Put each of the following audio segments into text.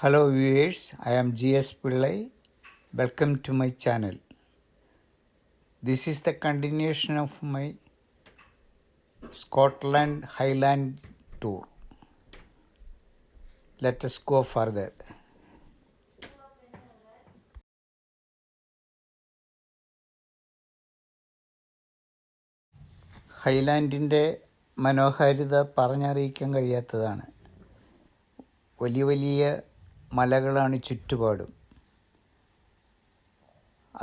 Hello viewers, I am GS Pillai. Welcome to my channel. This is the continuation of my Scotland Highland tour. Let us go further. ഹൈലാൻഡിൻ്റെ മനോഹാരിത പറഞ്ഞറിയിക്കാൻ കഴിയാത്തതാണ്. വലിയ വലിയ മലകളാണ് ചുറ്റുപാടും.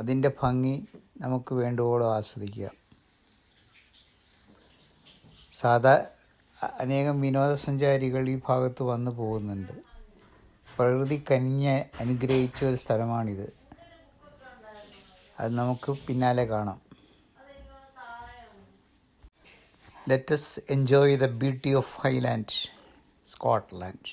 അതിൻ്റെ ഭംഗി നമുക്ക് വേണ്ടുവോളം ആസ്വദിക്കാം. അനേകം വിനോദസഞ്ചാരികൾ ഈ ഭാഗത്ത് വന്നു പോകുന്നുണ്ട്. പ്രകൃതി കനിഞ്ഞ് അനുഗ്രഹിച്ച ഒരു സ്ഥലമാണിത്. അത് നമുക്ക് പിന്നാലെ കാണാം. Let us enjoy the beauty of Highland, Scotland.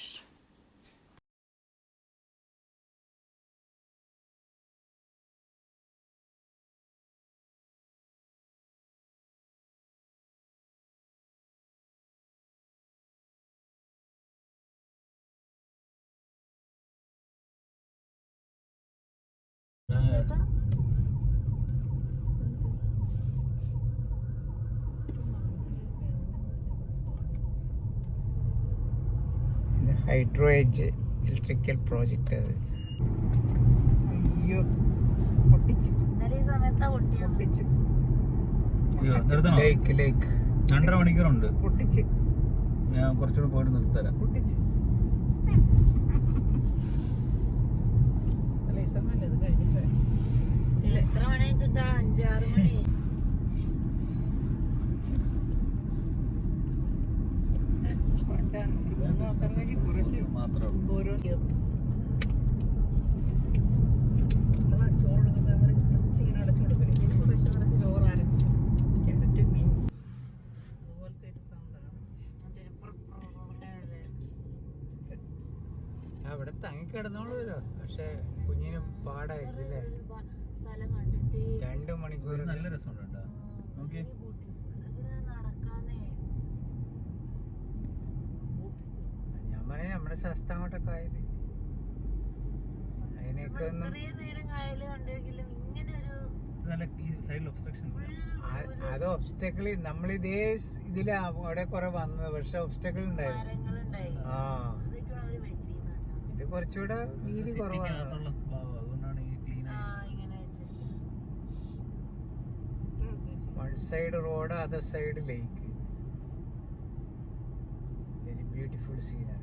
Hydro edge electrical project. അത് ലേക്ക് 2.5 മണിക്കൂറുണ്ട്. ഞാൻ കുറച്ചുകൂടെ പോയിട്ട് നിർത്തരാം. എത്ര മണി 5-6 മണി. അവിടെ തങ്ങിക്കിടന്നോളൂല്ലോ. പക്ഷെ കുഞ്ഞിന് പാടായില്ലേ. 2 മണിക്കൂർ നല്ല രസമുണ്ട്. ഞാൻ പറയാം നമ്മുടെ ശസ്താങ്കോട്ടൊക്കെ ആയില്ലേ, അതിനൊക്കെ ഒന്നും അത് ഒബ്സ്റ്റക്കിൾ. നമ്മളിതേ ഇതിലാ അവിടെ കുറെ വന്നത്, പക്ഷെ ഒബ്സ്റ്റക്കിൾ ഉണ്ടായിരുന്നു. ആ ഇത് കുറച്ചുകൂടെ വീതി കുറവാണ്. One side road, other side ലേക്ക്. Very beautiful scenery.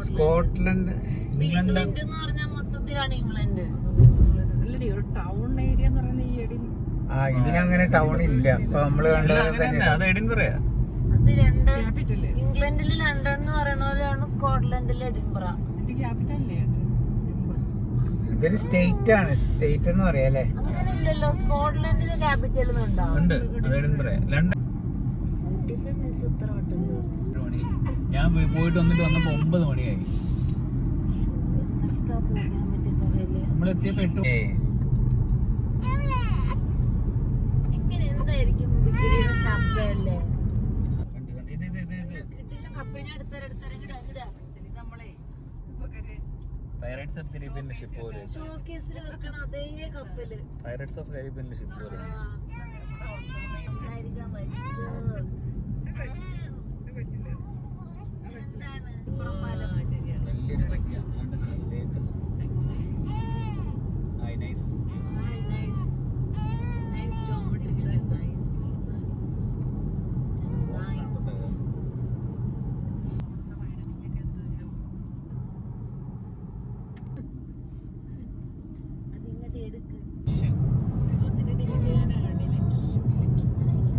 Scotland England എന്ന് പറഞ്ഞാൽ മൊത്തത്തിലാണ് ഇംഗ്ലണ്ട്. ഇതിനങ്ങനെ ടൗൺ ഇല്ല. ഇപ്പൊ നമ്മള് കണ്ടത് ഇംഗ്ലണ്ടില് ലണ്ടൻ എന്ന് പറയുന്ന പോലെയാണ് സ്കോട്ട്ലൻഡിൽ എഡിൻബറ. ഇതൊരു സ്റ്റേറ്റ് ആണ്. സ്റ്റേറ്റ് എന്ന് പറയാല്ലേ. അങ്ങനെയല്ലല്ലോ, സ്കോട്ട്ലൻഡിന് ക്യാപിറ്റൽ ഞാൻ പോയിട്ട് വന്നിട്ട് വന്നപ്പോ 9 മണിയായി. നമ്മളെത്തിയപ്പോ 8. ശബ്ദല്ലേ പൈറേറ്റ്സ് ഓഫ് കരീബിയനിലെ ഷിപ്പ് പോലെ. അതേ കപ്പല് പൈറേറ്റ്സ് ഓഫ് കരീബിയനിലെ ഷിപ്പ് പോലെ.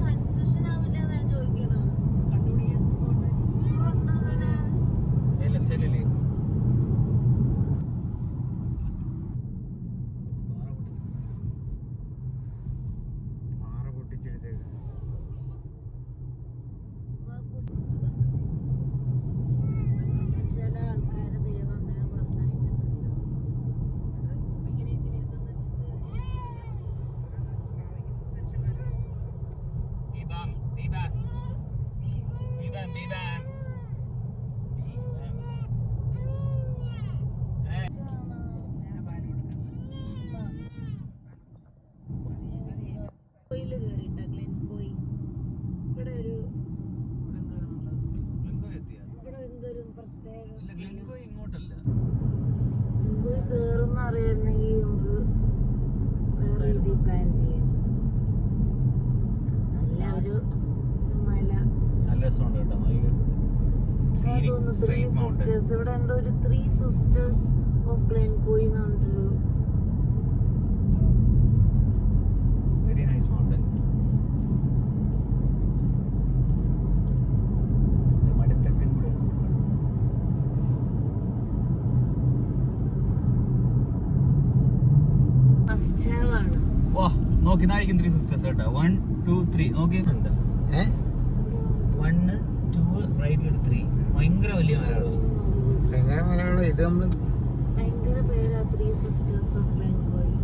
കൺഫ്യൂഷൻ ആവില്ല. രസമുണ്ട് കേട്ടോ. Straight mountain. ഇവിടെ എന്തോ ഒരു 3 സിസ്റ്റേഴ്സ് ഓഫ് ഗ്ലെൻകോയി എന്നുണ്ടൊരു വെരി നൈസ് മൗണ്ടൻ. മടിത്തട്ടിൽ കൂടെ മസ്റ്റ് ഹാവ് ആണ്. വാ നോക്കി നാഴിക്കും 3 സിസ്റ്റേഴ്സ് കേട്ടോ. 1 2 3 നോക്കിയിട്ടുണ്ട്. 1 2 റൈറ്റിൽ 3. ഭയങ്കര വലിയ മലയാളം. ഭയങ്കര മലയാളം. ഇത് നമ്മള് ഭയങ്കര പേരാ 3 സിസ്റ്റേഴ്സ് ഓഫ് ഗ്ലെൻകോയി.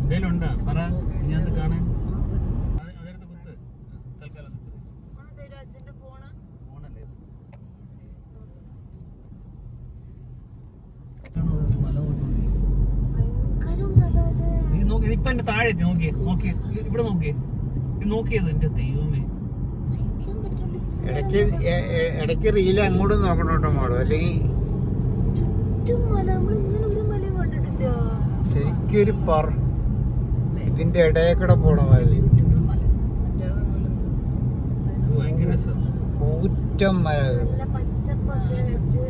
എന്തേലും ഉണ്ടാ പറ ഇതിനകത്ത് കാണാൻ. അതെടുത്ത് കുത്ത് തൽക്കാലം. അച്ഛന്റെ ഫോണ് ഫോണല്ലേ ഇത്? ഭയങ്കര മലല്ലേ. നീ നോക്കി ഇപ്പൊ എന്റെ താഴെ എത്തി. നോക്കിയേ നോക്കിയേ ഇവിടെ നോക്കിയേ. ഇത് നോക്കിയത് എന്റെ ദൈവമേ. സഹിക്കാൻ പറ്റില്ല. ഇടയ്ക്ക് റീല് അങ്ങോട്ട് നോക്കണം കേട്ടോ മോളോ, അല്ലെങ്കിൽ ചുറ്റും മല. നമ്മളിങ്ങനെ ഒരു മലയും കണ്ടിട്ടില്ല. ശരിക്കും ഒരു ഇതിന്റെ ഇടയിൽ കൂടെ പോണ മാതിരി ഭയങ്കര രസം. കൂറ്റം മലകൾ. നല്ല പച്ചപ്പൊക്കെ വെച്ച്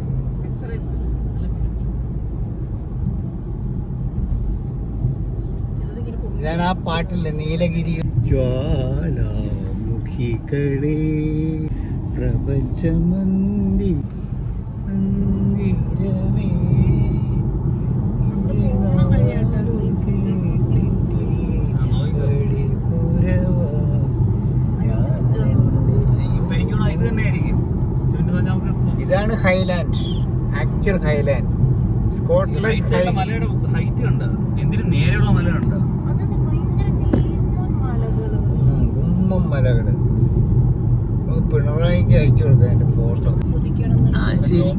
ഇതാണ് ആ പാട്ടില്ലേ നീലഗിരി. ജ്വാലാമുഖികളെ പ്രപഞ്ചമന്തി മന്ദിരമേ ഇത് തന്നെയായിരിക്കും. ഇതാണ് ഹൈലാൻഡ്, ആക്ച്വൽ ഹൈലാൻഡ്. സ്കോട്ട്ലൻഡ് മലയുടെ ഹൈറ്റ് കണ്ടോ? എന്തിനു നേരെയുള്ള മലയുണ്ടോ? അതൊക്കെ ഭയങ്കര ഭീമൻ മലകള്. കുമ്മം മലകള്. പിണറായിക്ക് അയച്ചു കൊടുക്കാം എന്റെ ഫോട്ടോ. ആസ്വദിക്കണം ആ ശരി. ഞാൻ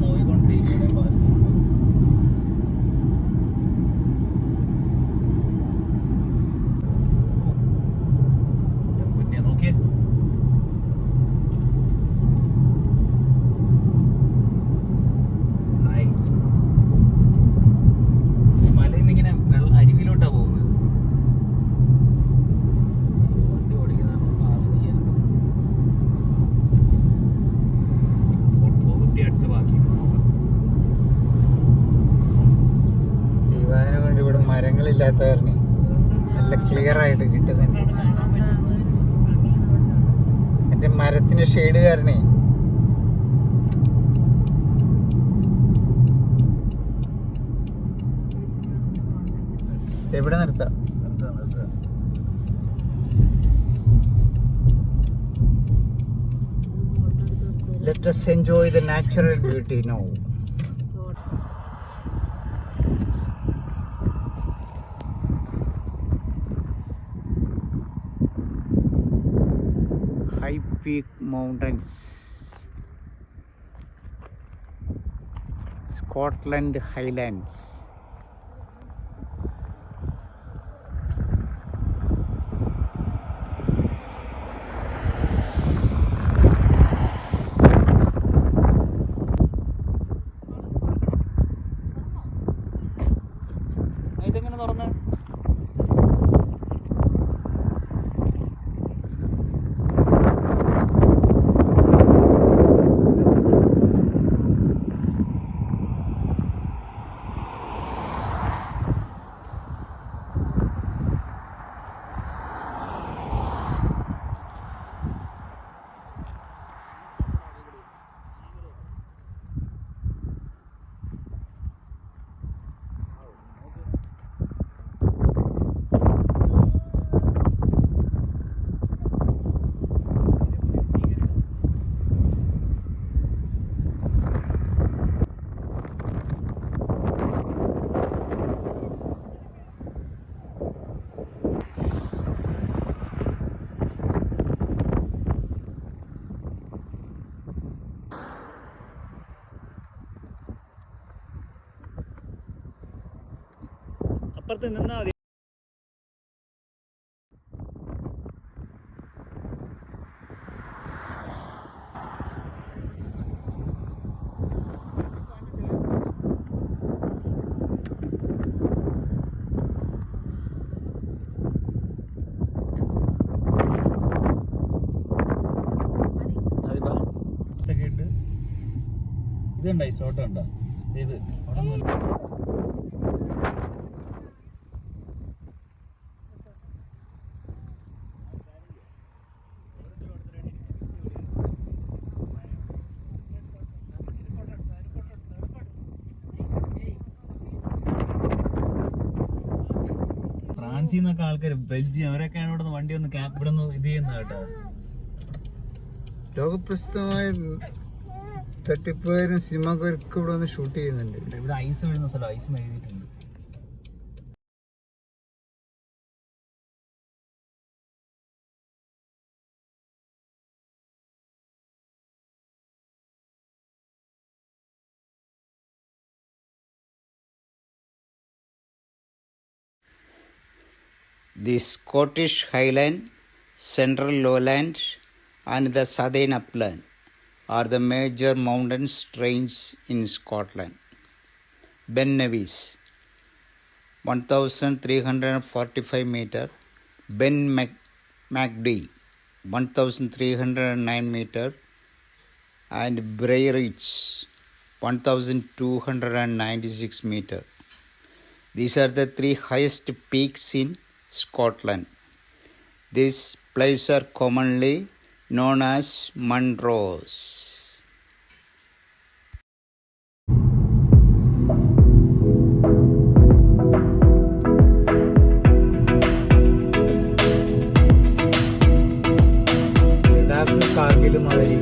നോക്കിക്കൊണ്ടിരിക്കുന്നത്. നോക്കിയേ മലയിന്നിങ്ങനെ അരുവിലോട്ടാ പോകുന്നത്. വണ്ടി ഓടിക്കുന്നതാണ് ആസ്വദിക്കാൻ. 450 ആർട്സിൽ ബാക്കി ദീപാദിനെ കൊണ്ട് ഇവിടെ മരങ്ങളില്ലാത്ത കാരണം നല്ല ക്ലിയർ ആയിട്ട് കിട്ടുന്നുണ്ട്. മറ്റേ മരത്തിന്റെ ഷെയ്ഡ് കാരണേ എവിടെ നിർത്താം. Let us enjoy the natural beauty now. High Peak Mountains, Scotland Highlands. ഇതെങ്ങനെ തുറന്ന് അപ്പുറത്ത് നിന്നാ മതി. ഇതുണ്ടോ ഈ സ്ലോട്ട് ഉണ്ടോ ഇത് ഫ്രാൻസിൽ നിന്നൊക്കെ ആൾക്കാർ ബെൽജിയം അവരൊക്കെയാണ് ഇവിടെ നിന്ന് വണ്ടി ഒന്ന് ഇവിടെ നിന്ന് ഇത് ചെയ്യുന്നത് കേട്ടോ. ലോകപ്രസിദ്ധമായ തട്ടിപ്പുകാരും സിനിമാക്കാരൊക്കെ ഇവിടെ വന്ന് ഷൂട്ട് ചെയ്യുന്നുണ്ട്. ഇവിടെ ഐസ് വീഴുന്ന സ്ഥലം ഐസ് എഴുതിയിട്ടുണ്ട്. The Scottish Highland, Central Lowland and the Southern Upland are the major mountain ranges in Scotland. Ben Nevis 1345 meter, Ben Macdee 1309 meter and Bray Ridge 1296 meter. These are the three highest peaks in Scotland. These places are commonly known as Munros. കാർഗിലും മാതിരി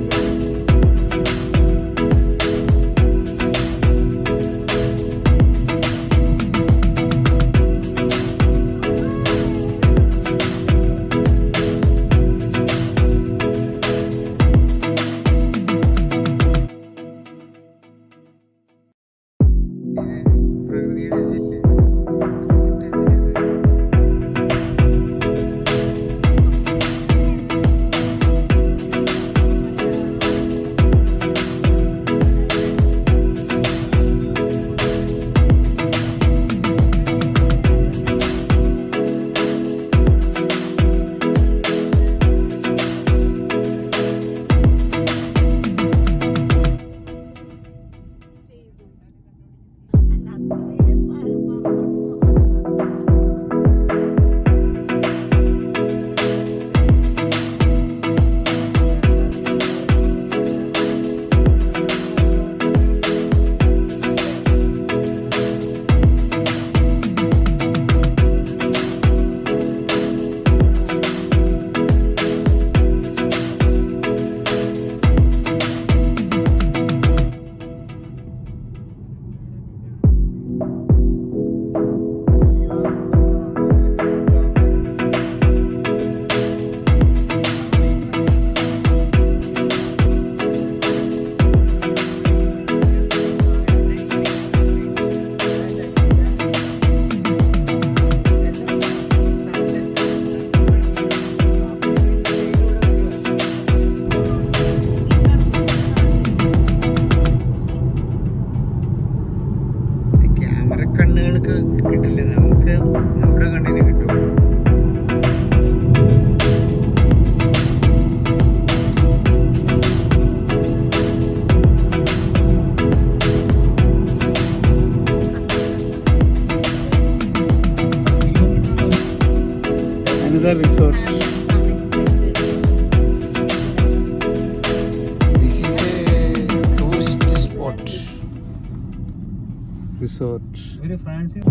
കണ്ണുകൾക്ക് കിട്ടില്ല, നമുക്ക് നമ്മുടെ കണ്ണിന് കിട്ടും. Another resort. This is a tourist spot. Resort. ഒരു ഫ്രാൻസിൽ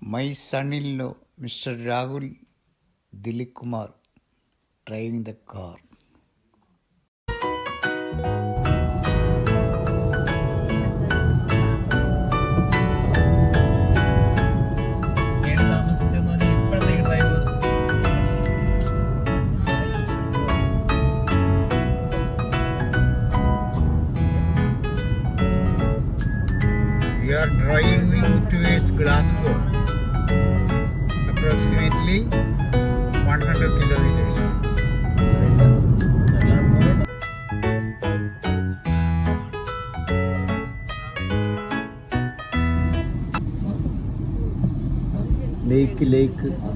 My son-in-law, Mr. Rahul Dilip Kumar, driving the car. താമസിച്ചെന്ന് പറഞ്ഞാൽ ഇപ്പോഴത്തേക്ക് drive driving towards Glasgow, approximately 100 kilometers.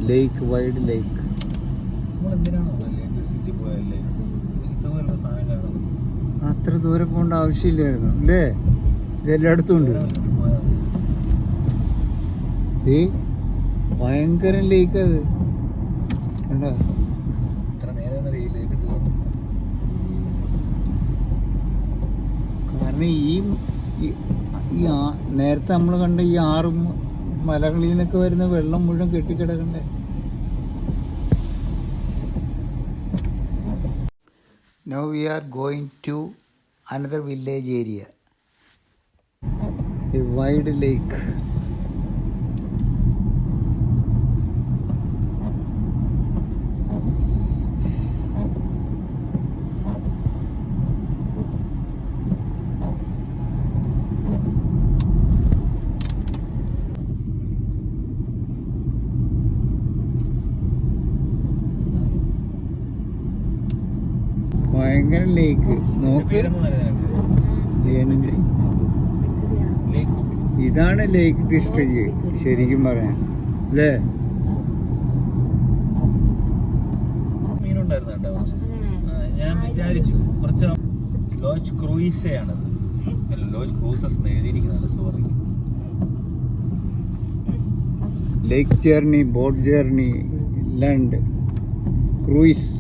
Lake, wide lake. അത്ര ദൂരെ പോകേണ്ട ആവശ്യമില്ലായിരുന്നു അല്ലേ? ഇതെല്ലായിടത്തും ഉണ്ട്. ഈ ഭയങ്കര ലേക്ക് അത് കണ്ടോ? കാരണം ഈ നേരത്തെ നമ്മൾ കണ്ട ഈ 6 മലകളിൽ നിന്നൊക്കെ വരുന്ന വെള്ളം മുഴുവൻ കെട്ടിക്കിടക്കണ്ടേ. Now we are going to another village area, a wide lake. ഭയങ്കര ലേക്ക് നോക്ക്. ഇതാണ് ലേക്ക് ഡിസ്ട്രിക്ട് ശരിക്കും പറയാൻ അല്ലേ? ഞാൻ വിചാരിച്ചു കുറച്ച് ലോജ് ക്രൂയിസയാണത്, ലോജ് ക്രൂസസ് എഴുതിയിരിക്കുന്നത്. സോറി, ലേക്ക് ജേർണി, ബോട്ട് ജേർണി എല്ലാം ഉണ്ട്. Cruise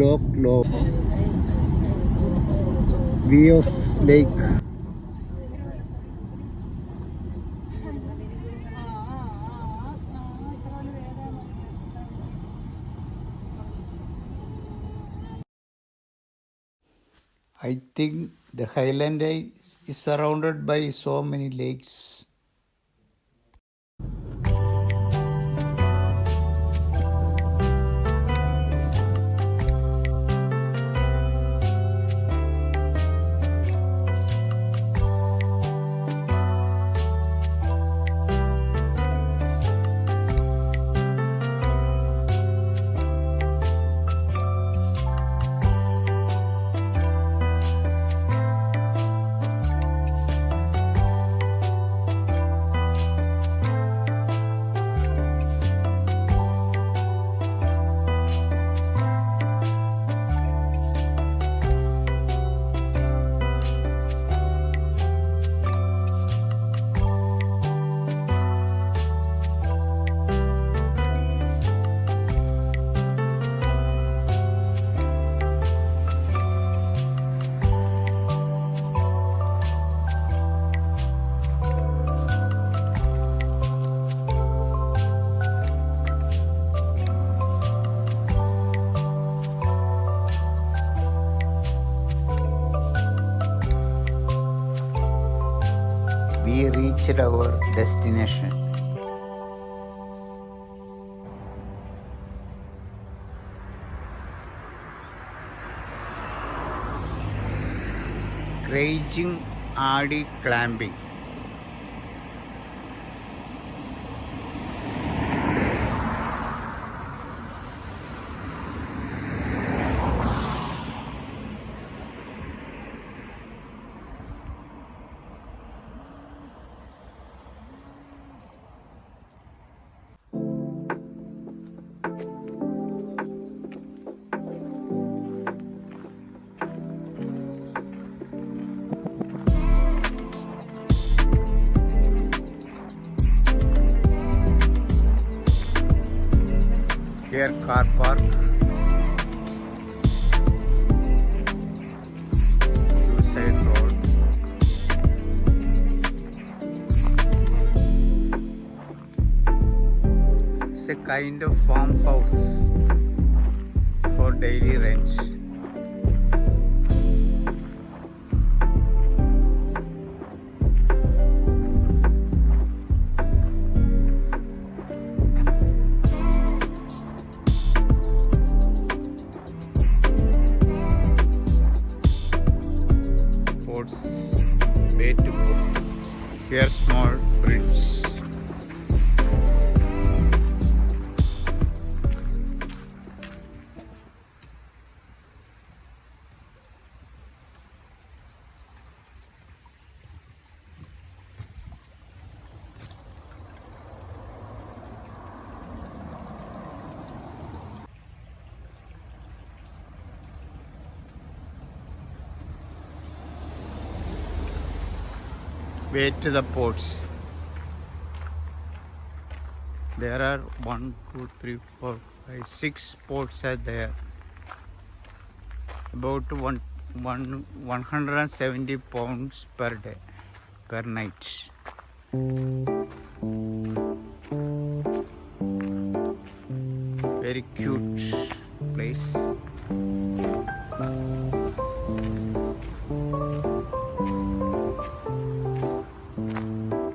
lock view of lake. I think the highland is surrounded by so many lakes. We reached our destination. Craiging Adi Clamping. Here car park, two-side road. It's a kind of farmhouse for daily rent. Way to go. Here small bridge. Way to the ports. There are 1, 2, 3, 4, 5, 6 ports are there. About 170 pounds per day, per night. Very cute place.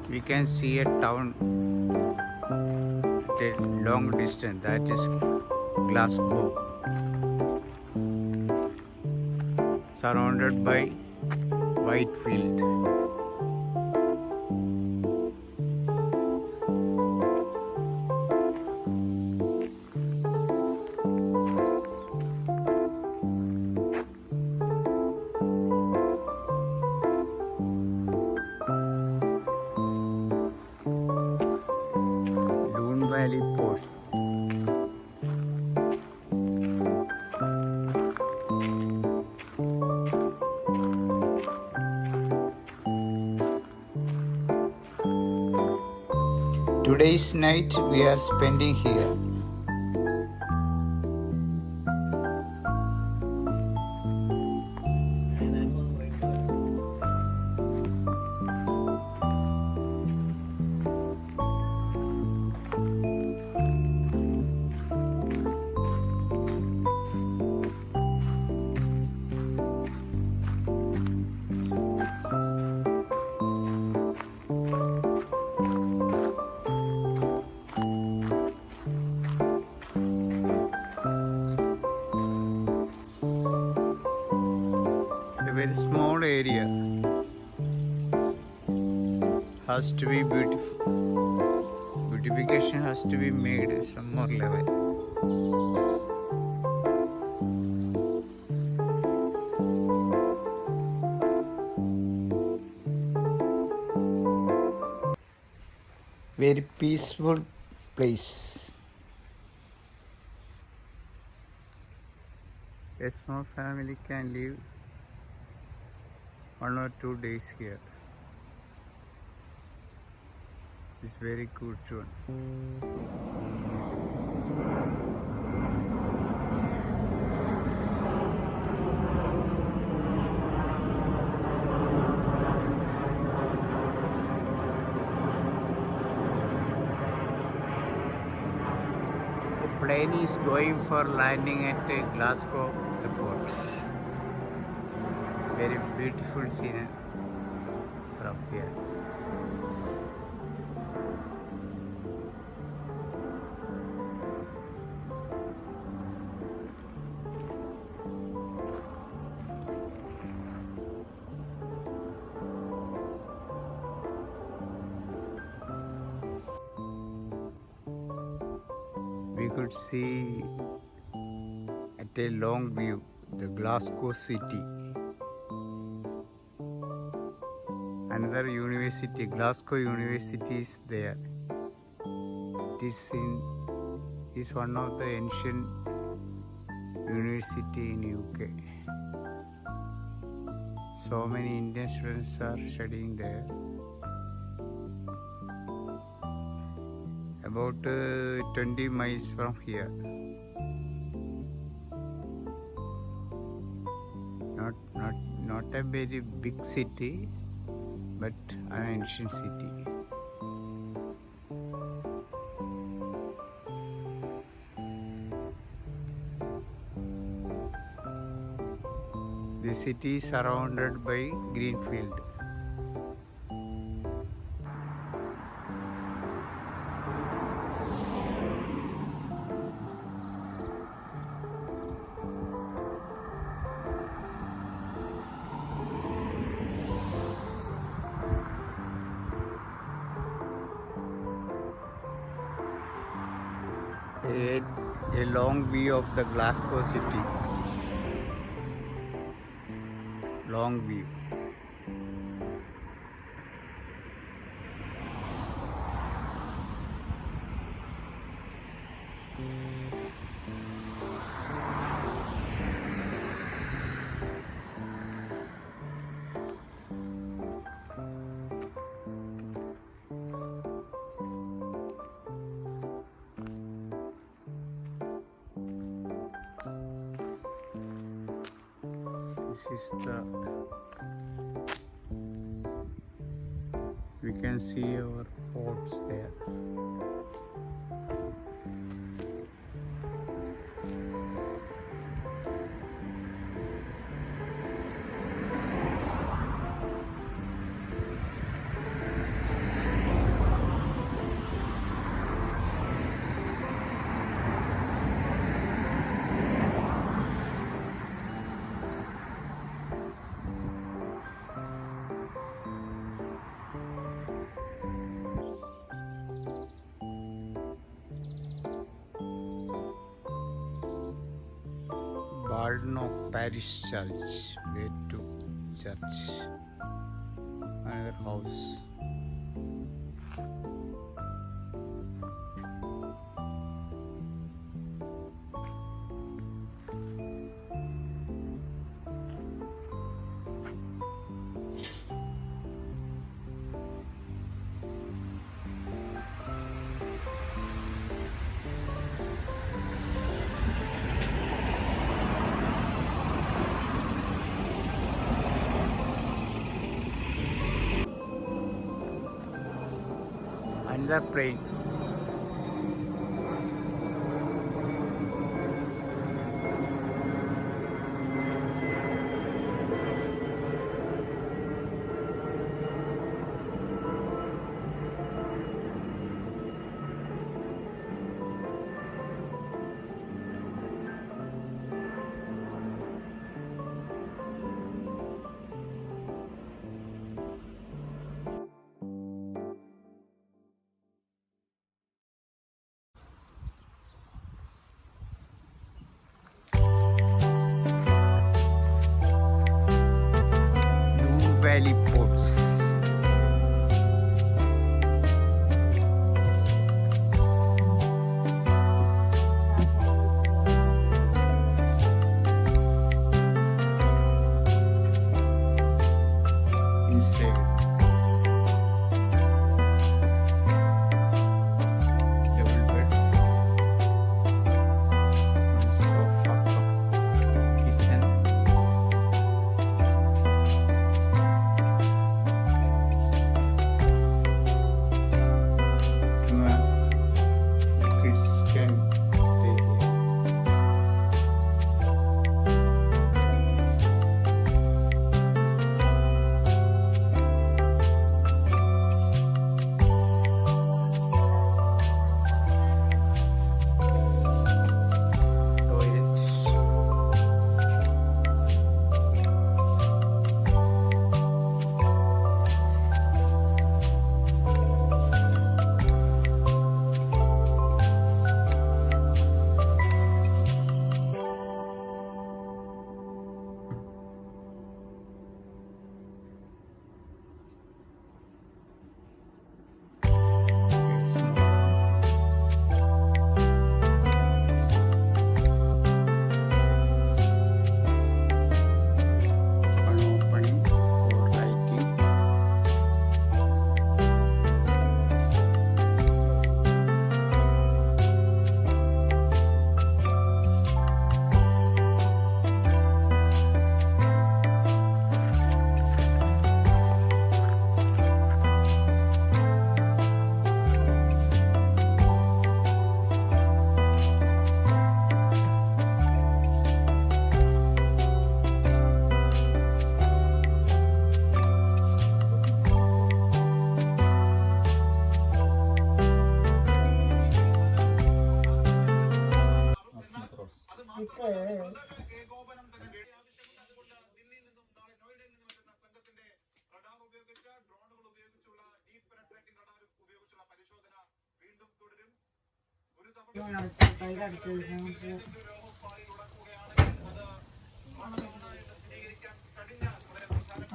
We can see a town at a long distance, that is Glasgow, surrounded by white field. Valley Post. Today's night we are spending here. Very small area has to be beautiful. Beautification has to be made at some more level. Very peaceful place. A small family can live 1 or 2 days here. It's very good too. The plane is going for landing at Glasgow airport. Very beautiful scene from here. We could see at a long view the Glasgow city. Another university, Glasgow University, is there. It is one of the ancient university in UK. So many Indian students are studying there. About 20 miles from here. Not a very big city, but an ancient city. The city is surrounded by green field. A long view of the Glasgow city. Long view. This is we can see our ports there. Baldock Parish Church. Way to church. Another house. Another plane.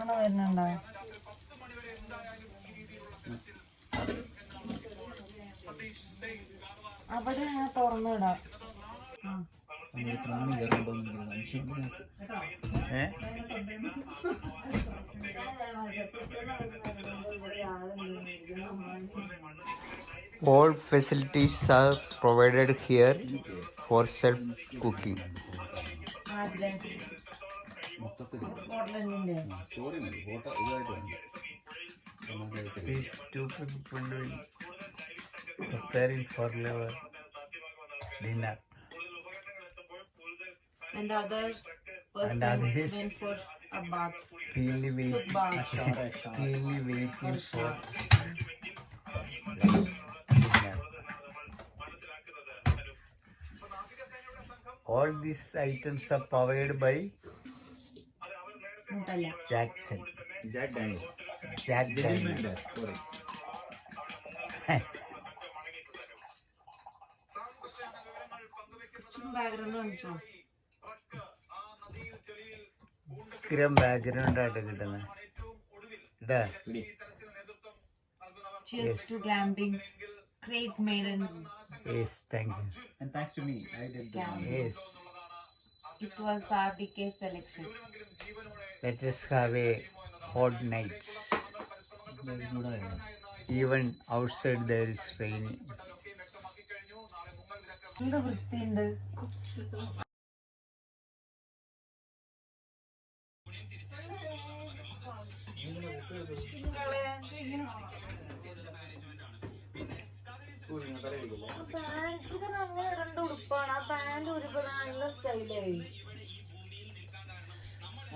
വരുന്നുണ്ടോ? അവിടെ ഞാൻ തുറന്നിടാം. പ്രാണി കയറുന്നുണ്ടോ എന്ന് സംശയം. All facilities are provided here for self-cooking. സ്കോട്ട്ലൻഡിന്റെ These two people will preparing for their dinner. and other And person others went for a bath. Keenly waiting, Bath. keenly waiting for dinner. All these items are powered by മുട്ടല്ല. Jackson. Jack Daniels. Jack Daniels. Sorry. Background കാണിച്ചോ? സ്ഥിരം background ആയിട്ട് കിട്ടുന്നത് ഇതാ. Cheers to glamping. Great maiden. Yes, thank you. And thanks to me, I did the Yes, It was RDK selection. let us have a hot night. Even outside there is raining. എന്ത് വൃത്തിയുണ്ട്. ഇതിന് അങ്ങനെ രണ്ട് ഉടുപ്പാണ്. ആ pant ഉടുപ്പ് നല്ല സ്റ്റൈലായി.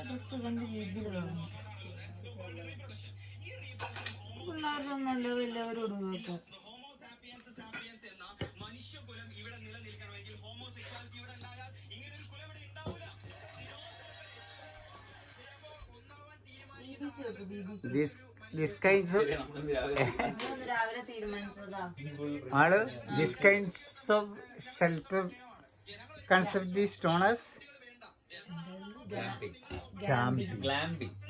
Dress രണ്ട് രീതിയിൽ കാണും. പിള്ളേരൊന്നല്ല വലിയവരും ഉടുപ്പൊക്കെ. This kinds of രാവിലെ തീരുമാനിച്ചതാ. this kinds of shelter concept is known as glamping.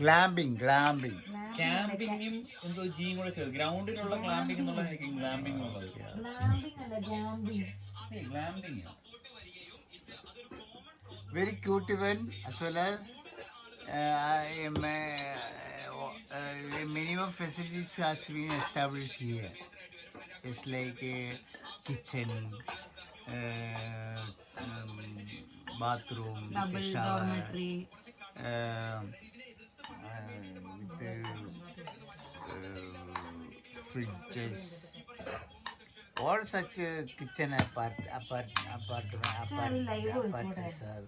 glamping. ക്യാമ്പിങ്ങും എന്തോ ജിയും കൂടെ ചേർത്ത് ഗ്രൗണ്ടിലുള്ള ക്ലാമ്പിംഗ് എന്നുള്ള ഗ്ലാമ്പിംഗ് ഉള്ളത്. ഗ്ലാമ്പിംഗ് അല്ല ഗ്യാമ്പിംഗ്. Glamping Very cute event as well as minimum facilities has been established here. It's like a kitchen, bathroom, Double with a shower, dormitory. fridges, all such kitchen apartments are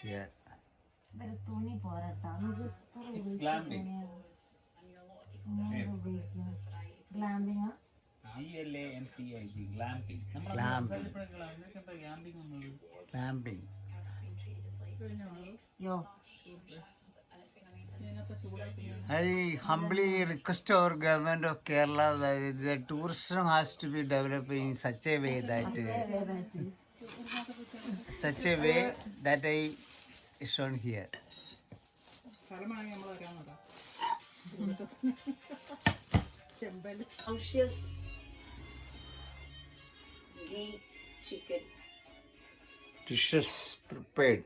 here. ഇവരെ തുണി പോരാട്ടാ. It's glamping. Glamping GLAMPING glamping. Glamping. Glamping വന്നത് Glamping. യോ. I humbly request our government of Kerala that the tourism has to be developed in such a way that I shown here. Conscious ghee chicken. Dishes prepared.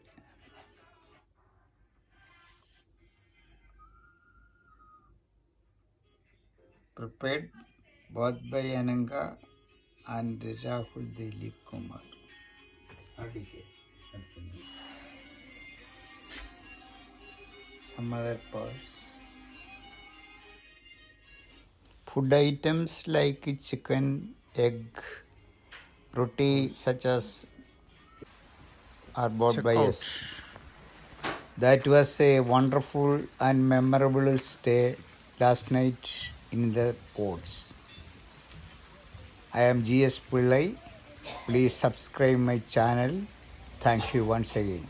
Prepared both by Ananga and Rahul Dilip Kumar. RDK. That's it. Some other parts. Food items like chicken, egg, roti such as are bought by us. That was a wonderful and memorable stay last night in the ports. I am GS Pillai. Please subscribe my channel. Thank you once again.